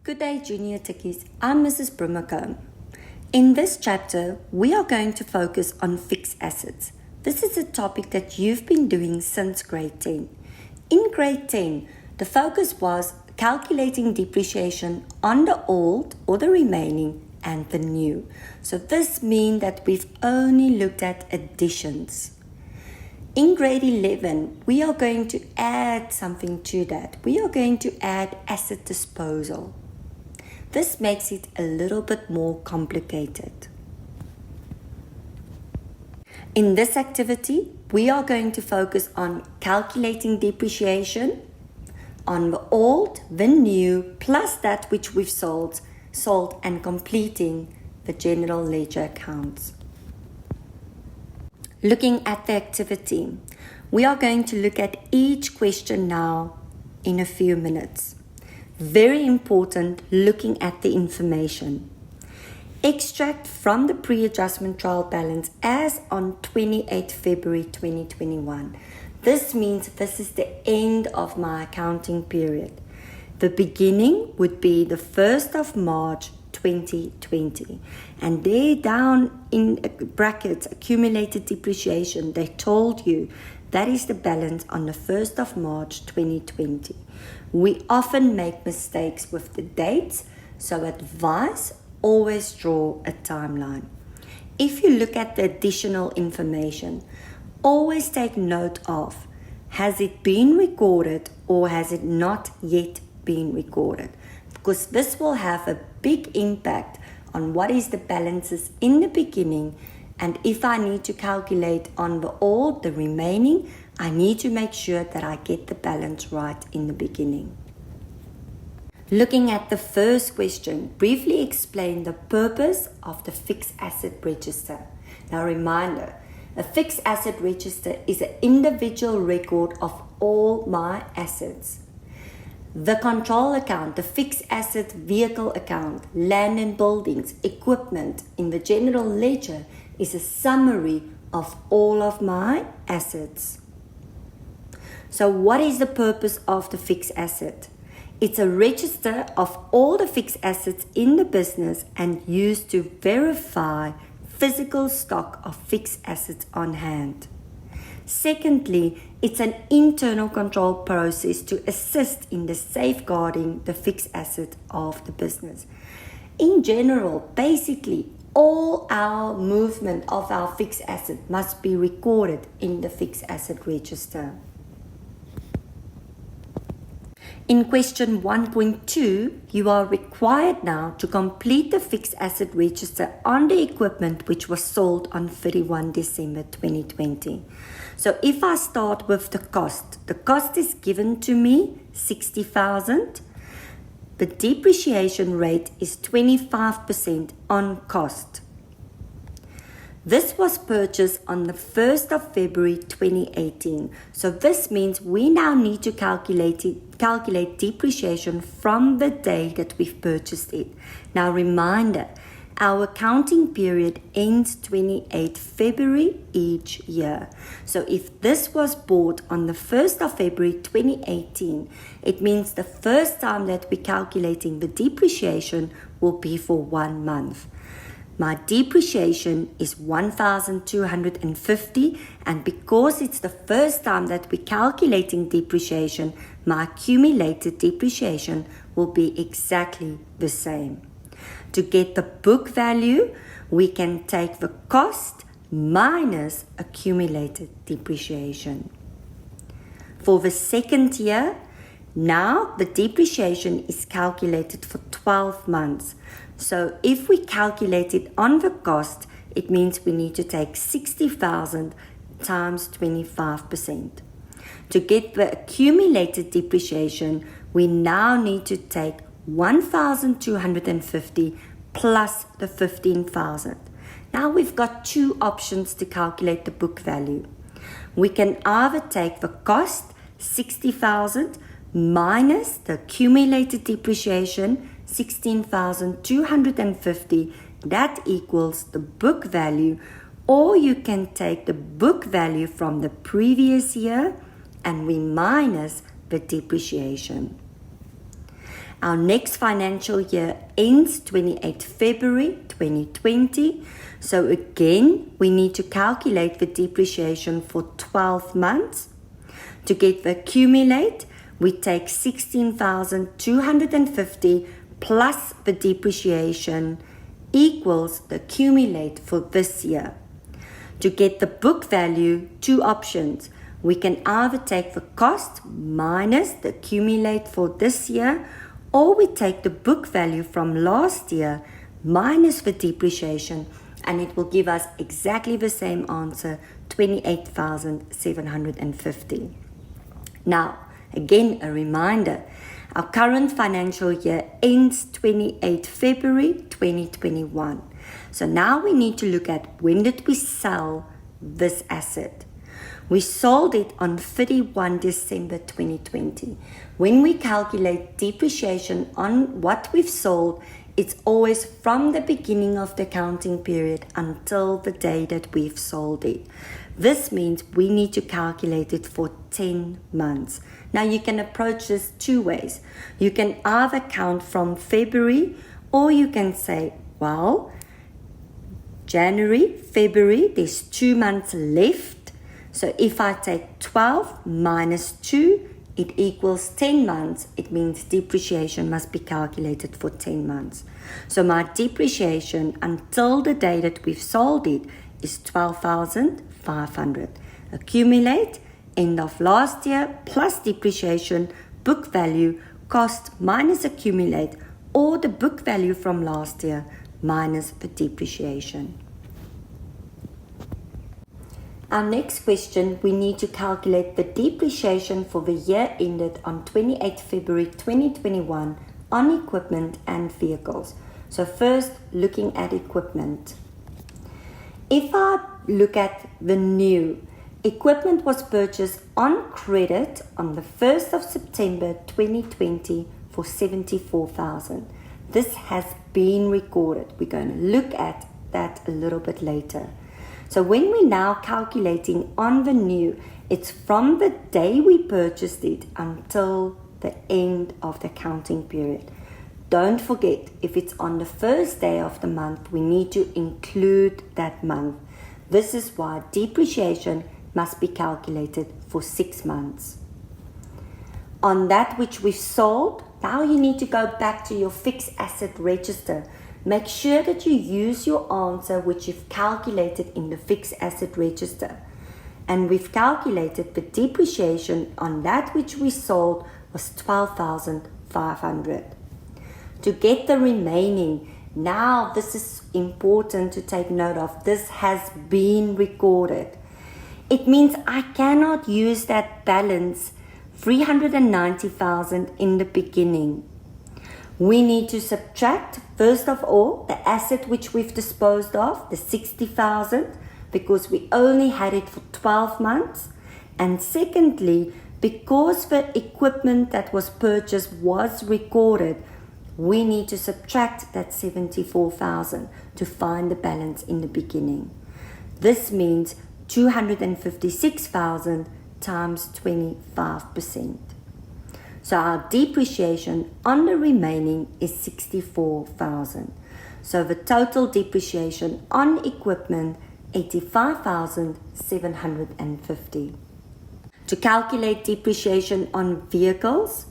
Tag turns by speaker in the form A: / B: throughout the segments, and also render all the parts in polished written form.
A: Good day, Junior Tikkies. I'm Mrs. Brimacombe. In this chapter, we are going to focus on fixed assets. This is a topic that you've been doing since grade 10. In grade 10, the focus was calculating depreciation on the old or the remaining and the new. So this means that we've only looked at additions. In grade 11, we are going to add something to that. We are going to add asset disposal. This makes it a little bit more complicated. In this activity, we are going to focus on calculating depreciation on the old, the new, plus that which we've sold and completing the general ledger accounts. Looking at the activity, we are going to look at each question now in a few minutes. Very important, looking at the information. Extract from the pre-adjustment trial balance as on 28 February 2021. This means this is the end of my accounting period. The beginning would be the 1st of March 2020. And there down in brackets, accumulated depreciation, they told you that is the balance on the 1st of March 2020. We often make mistakes with the dates, so advise always draw a timeline. If you look at the additional information, always take note of, has it been recorded or has it not yet been recorded? Because this will have a big impact on what is the balances in the beginning, and if I need to calculate on the old, the remaining, I need to make sure that I get the balance right in the beginning. Looking at the first question, briefly explain the purpose of the fixed asset register. Now reminder, a fixed asset register is an individual record of all my assets. The control account, the fixed asset vehicle account, land and buildings, equipment in the general ledger is a summary of all of my assets. So what is the purpose of the fixed asset? It's a register of all the fixed assets in the business and used to verify physical stock of fixed assets on hand. Secondly, it's an internal control process to assist in the safeguarding the fixed asset of the business. In general, basically, all our movement of our fixed asset must be recorded in the fixed asset register. In question 1.2, you are required now to complete the fixed asset register on the equipment which was sold on 31 December 2020. So if I start with the cost is given to me 60,000. The depreciation rate is 25% on cost. This was purchased on the 1st of February 2018. So this means we now need to calculate depreciation from the day that we've purchased it. Now reminder, our accounting period ends 28 February each year. So if this was bought on the 1st of February 2018, it means the first time that we're calculating the depreciation will be for 1 month. My depreciation is 1,250, and because it's the first time that we're calculating depreciation, my accumulated depreciation will be exactly the same. To get the book value, we can take the cost minus accumulated depreciation. For the second year, now the depreciation is calculated for 12 months. So if we calculate it on the cost, it means we need to take 60,000 times 25%. To get the accumulated depreciation, we now need to take 1,250 plus the 15,000. Now we've got two options to calculate the book value. We can either take the cost, 60,000, minus the accumulated depreciation, 16,250, that equals the book value, or you can take the book value from the previous year and we minus the depreciation. Our next financial year ends 28 February 2020. So again, we need to calculate the depreciation for 12 months. To get the accumulate, we take 16,250 plus the depreciation equals the accumulate for this year. To get the book value, two options. We can either take the cost minus the accumulate for this year, or we take the book value from last year minus the depreciation, and it will give us exactly the same answer, 28,750. Now, again, a reminder, our current financial year ends 28 February 2021. So now we need to look at when did we sell this asset. We sold it on 31 December 2020. When we calculate depreciation on what we've sold, it's always from the beginning of the accounting period until the day that we've sold it. This means we need to calculate it for 10 months. Now you can approach this two ways. You can either count from February, or you can say, well, January, February, there's 2 months left. So if I take 12 minus 2, it equals 10 months. It means depreciation must be calculated for 10 months. So my depreciation until the day that we've sold it is 12,500. Accumulate, end of last year, plus depreciation, book value, cost minus accumulate, or the book value from last year minus the depreciation. Our next question, we need to calculate the depreciation for the year ended on 28 February 2021 on equipment and vehicles. So first, looking at equipment. If I look at the new, equipment was purchased on credit on the 1st of September 2020 for 74,000. This has been recorded. We're going to look at that a little bit later. So when we're now calculating on the new, it's from the day we purchased it until the end of the accounting period. Don't forget, if it's on the first day of the month, we need to include that month. This is why depreciation must be calculated for 6 months. On that which we've sold, now you need to go back to your fixed asset register. Make sure that you use your answer which you've calculated in the fixed asset register. And we've calculated the depreciation on that which we sold was 12,500. To get the remaining, now this is important to take note of. This has been recorded. It means I cannot use that balance 390,000 in the beginning. We need to subtract, first of all, the asset which we've disposed of, the 60,000, because we only had it for 12 months. And secondly, because the equipment that was purchased was recorded, we need to subtract that 74,000 to find the balance in the beginning. This means 256,000 times 25%. So our depreciation on the remaining is 64,000. So the total depreciation on equipment, 85,750. To calculate depreciation on vehicles,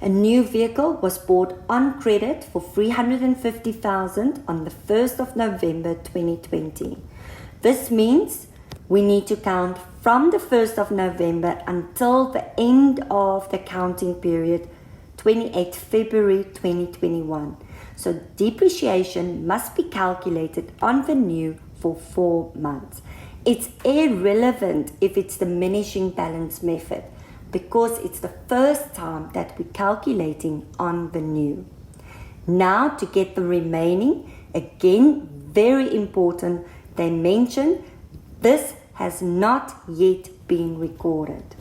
A: a new vehicle was bought on credit for 350,000 on the 1st of November 2020. This means we need to count from the 1st of November until the end of the counting period, 28 February 2021. So depreciation must be calculated on the new for 4 months. It's irrelevant if it's diminishing balance method, because it's the first time that we're calculating on the new. Now to get the remaining, again, very important, they mention this has not yet been recorded.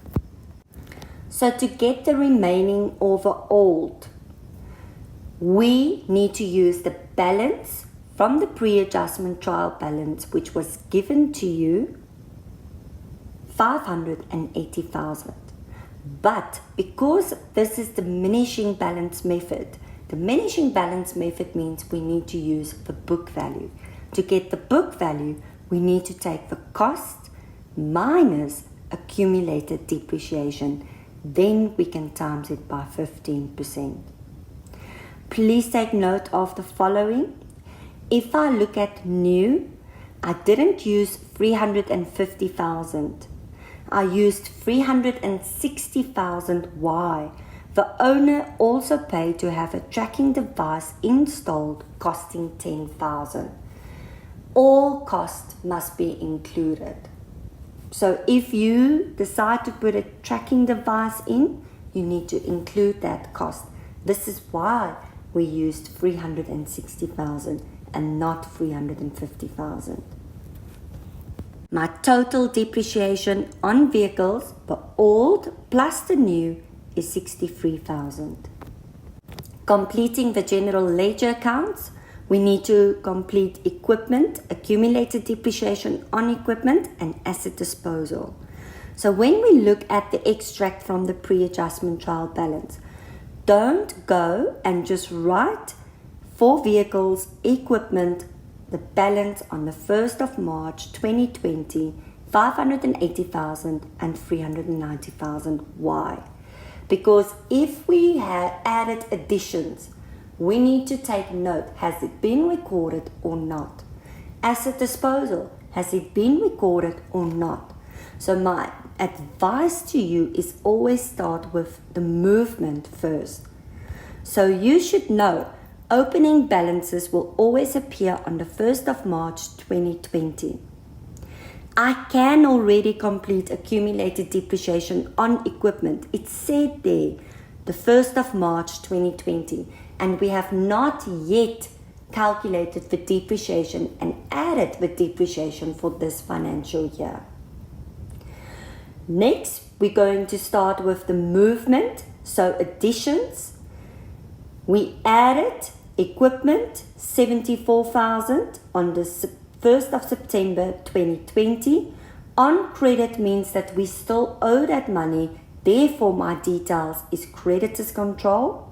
A: So to get the remaining over old, we need to use the balance from the pre-adjustment trial balance, which was given to you, 580,000. But because this is diminishing balance method, Diminishing balance method means we need to use the book value. To get the book value, we need to take the cost minus accumulated depreciation. Then we can times it by 15%. Please take note of the following. If I look at new, I didn't use 350,000. I used 360,000. Why? The owner also paid to have a tracking device installed costing 10,000. All costs must be included. So if you decide to put a tracking device in, you need to include that cost. This is why we used 360,000 and not 350,000. My total depreciation on vehicles, the old plus the new, is 63,000. Completing the general ledger accounts, we need to complete equipment, accumulated depreciation on equipment, and asset disposal. So when we look at the extract from the pre-adjustment trial balance, don't go and just write for vehicles, equipment, the balance on the 1st of March 2020, 580,000 and 390,000. Why? Because if we had added additions, we need to take note, has it been recorded or not? Asset disposal, has it been recorded or not? So my advice to you is always start with the movement first. So you should know opening balances will always appear on the 1st of March 2020. I can already complete accumulated depreciation on equipment. It said there, the 1st of March 2020, and we have not yet calculated the depreciation and added the depreciation for this financial year. Next, we're going to start with the movement, so additions. We added equipment 74,000 on the 1st of September 2020. On credit means that we still owe that money, therefore my details is creditors control.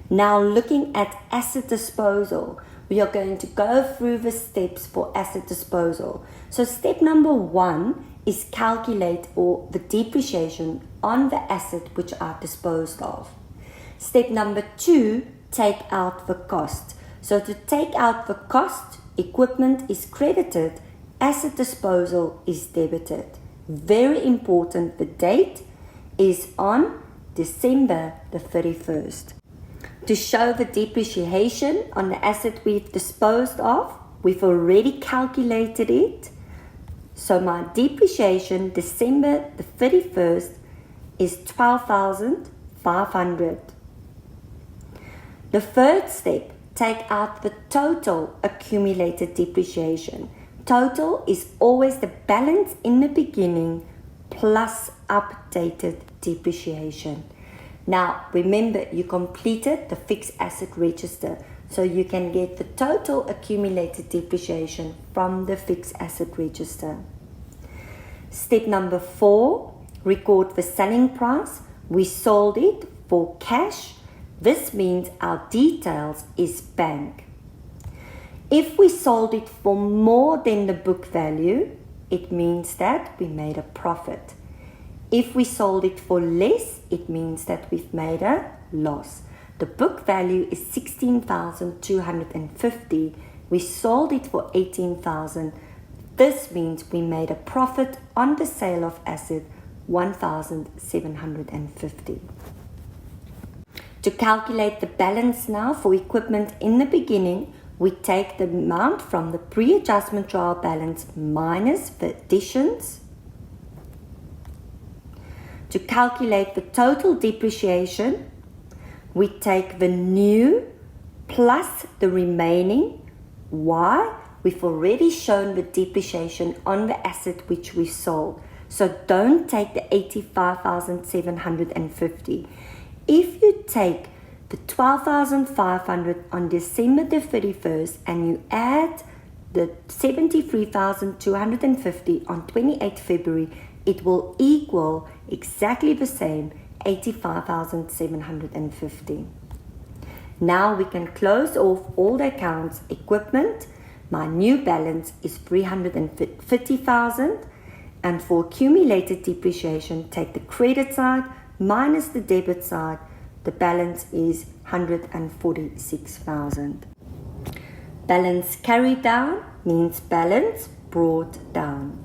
A: Now looking at asset disposal, we are going to go through the steps for asset disposal. So step number 1 is calculate or the depreciation on the asset which are disposed of. Step number 2, take out the cost. So to take out the cost, equipment is credited, asset disposal is debited. Very important, the date is on December the 31st. To show the depreciation on the asset we've disposed of, we've already calculated it. So my depreciation December the 31st is 12,500. The third step, take out the total accumulated depreciation. Total is always the balance in the beginning plus updated depreciation. Now remember, you completed the fixed asset register, so you can get the total accumulated depreciation from the fixed asset register. Step number 4, record the selling price. We sold it for cash. This means our details is bank. If we sold it for more than the book value, it means that we made a profit. If we sold it for less, it means that we've made a loss. The book value is 16,250. We sold it for 18,000. This means we made a profit on the sale of asset 1,750. To calculate the balance now for equipment in the beginning, we take the amount from the pre-adjustment trial balance minus the additions. To calculate the total depreciation, we take the new plus the remaining. Why? We've already shown the depreciation on the asset which we sold. So don't take the 85,750. If you take the 12,500 on December the 31st and you add the 73,250 on 28 February, it will equal exactly the same, 85,750. Now we can close off all the accounts. Equipment, my new balance is 350,000, and for accumulated depreciation, take the credit side minus the debit side. The balance is 146,000. Balance carried down means balance brought down.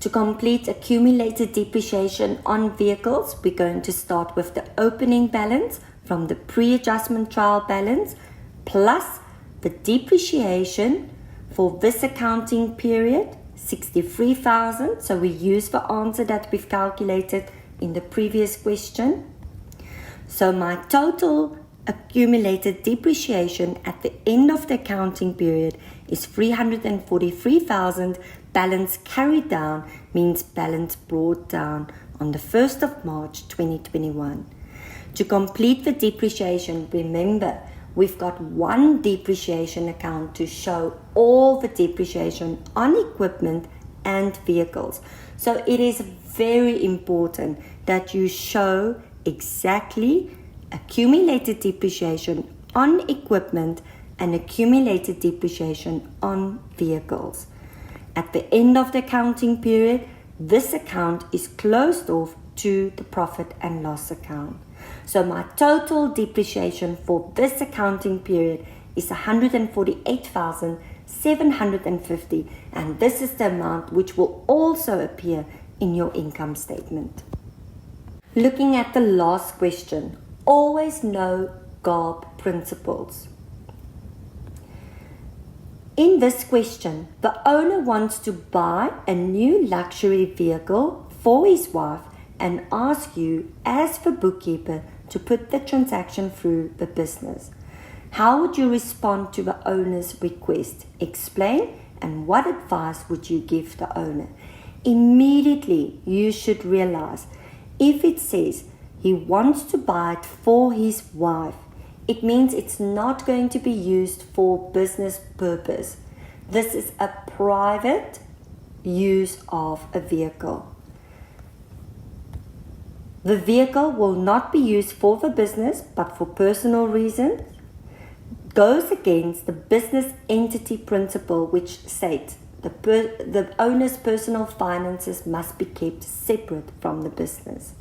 A: To complete accumulated depreciation on vehicles, we're going to start with the opening balance from the pre-adjustment trial balance plus the depreciation for this accounting period, 63,000. So we use the answer that we've calculated in the previous question. So my total accumulated depreciation at the end of the accounting period is 343,000. Balance carried down means balance brought down on the 1st of March 2021. To complete the depreciation, remember, we've got one depreciation account to show all the depreciation on equipment and vehicles. So it is very important that you show exactly accumulated depreciation on equipment and accumulated depreciation on vehicles. At the end of the accounting period, this account is closed off to the profit and loss account. So my total depreciation for this accounting period is 148,750, and this is the amount which will also appear in your income statement. Looking at the last question, always know GARB principles. In this question, the owner wants to buy a new luxury vehicle for his wife and asks you, as the bookkeeper, to put the transaction through the business. How would you respond to the owner's request? Explain, and what advice would you give the owner? Immediately, you should realize if it says he wants to buy it for his wife, it means it's not going to be used for business purpose. This is a private use of a vehicle. The vehicle will not be used for the business but for personal reasons. Goes against the business entity principle, which states the owner's personal finances must be kept separate from the business.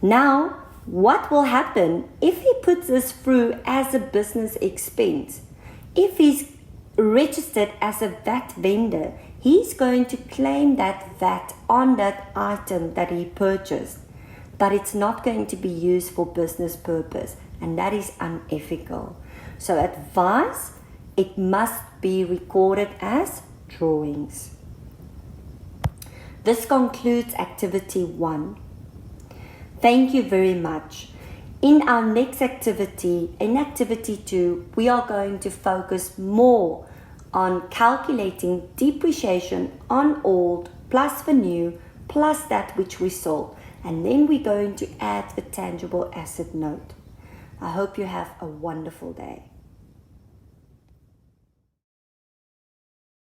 A: Now, what will happen if he puts this through as a business expense? If he's registered as a VAT vendor, he's going to claim that VAT on that item that he purchased, but it's not going to be used for business purpose, and that is unethical. So advice, it must be recorded as drawings. This concludes activity 1. Thank you very much. In our next activity, in activity 2, we are going to focus more on calculating depreciation on old plus the new plus that which we sold. And then we're going to add the tangible asset note. I hope you have a wonderful day.